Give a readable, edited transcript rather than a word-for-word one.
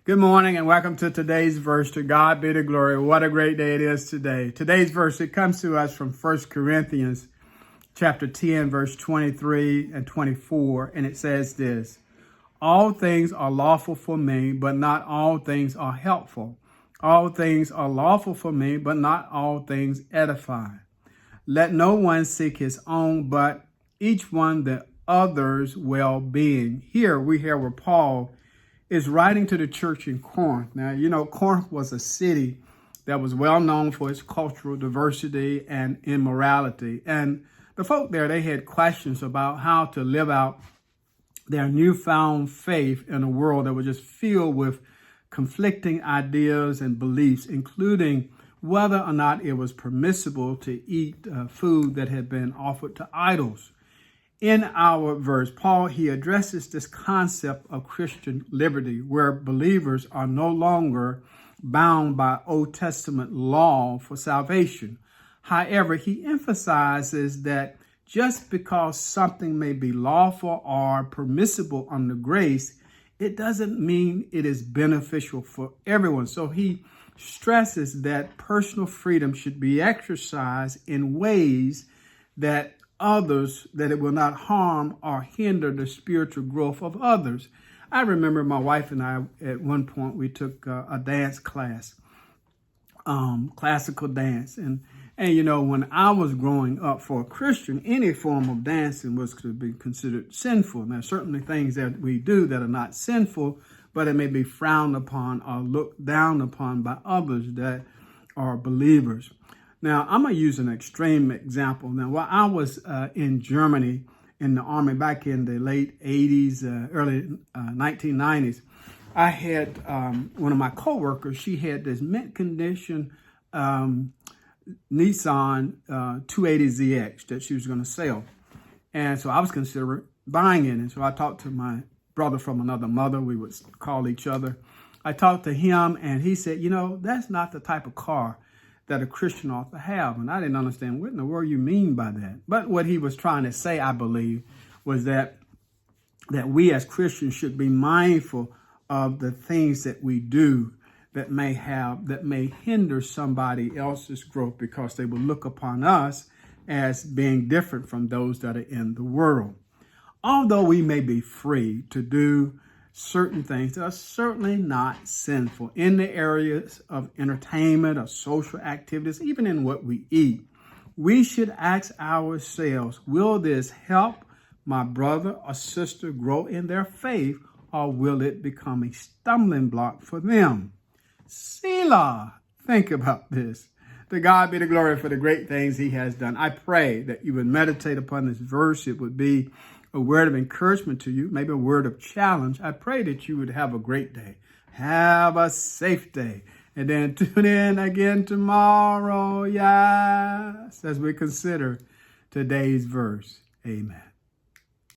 Good morning and welcome to today's verse. To God be the glory. What a great day it is today. Today's verse, it comes to us from 1 Corinthians chapter 10, verse 23 and 24. And it says this: all things are lawful for me, but not all things are helpful. All things are lawful for me, but not all things edify. Let no one seek his own, but each one the other's well-being. Here we hear where Paul is writing to the church in Corinth. Now, you know, Corinth was a city that was well known for its cultural diversity and immorality. And the folk there, they had questions about how to live out their newfound faith in a world that was just filled with conflicting ideas and beliefs, including whether or not it was permissible to eat food that had been offered to idols. In our verse, Paul, he addresses this concept of Christian liberty, where believers are no longer bound by Old Testament law for salvation. However, he emphasizes that just because something may be lawful or permissible under grace, it doesn't mean it is beneficial for everyone. So he stresses that personal freedom should be exercised in ways that it will not harm or hinder the spiritual growth of others. I remember my wife and I, at one point, we took a dance class, classical dance. And you know, when I was growing up, for a Christian, any form of dancing was to be considered sinful. There are certainly things that we do that are not sinful, but it may be frowned upon or looked down upon by others that are believers. Now, I'm going to use an extreme example. Now, while I was in Germany in the army back in the late 80s, early 1990s, I had one of my coworkers. She had this mint condition Nissan 280ZX that she was going to sell. And so I was considering buying it. And so I talked to my brother from another mother. We would call each other. I talked to him and he said, you know, that's not the type of car that a Christian ought to have. And I didn't understand what in the world you mean by that. But what he was trying to say, I believe, was that we as Christians should be mindful of the things that we do that may hinder somebody else's growth, because they will look upon us as being different from those that are in the world. Although we may be free to do certain things that are certainly not sinful in the areas of entertainment or social activities, even in what we eat, we should ask ourselves, will this help my brother or sister grow in their faith, or will it become a stumbling block for them? Selah. Think about this. To God be the glory for the great things he has done. I pray that you would meditate upon this verse. It would be a word of encouragement to you, maybe a word of challenge. I pray that you would have a great day. Have a safe day. And then tune in again tomorrow, yes, as we consider today's verse. Amen.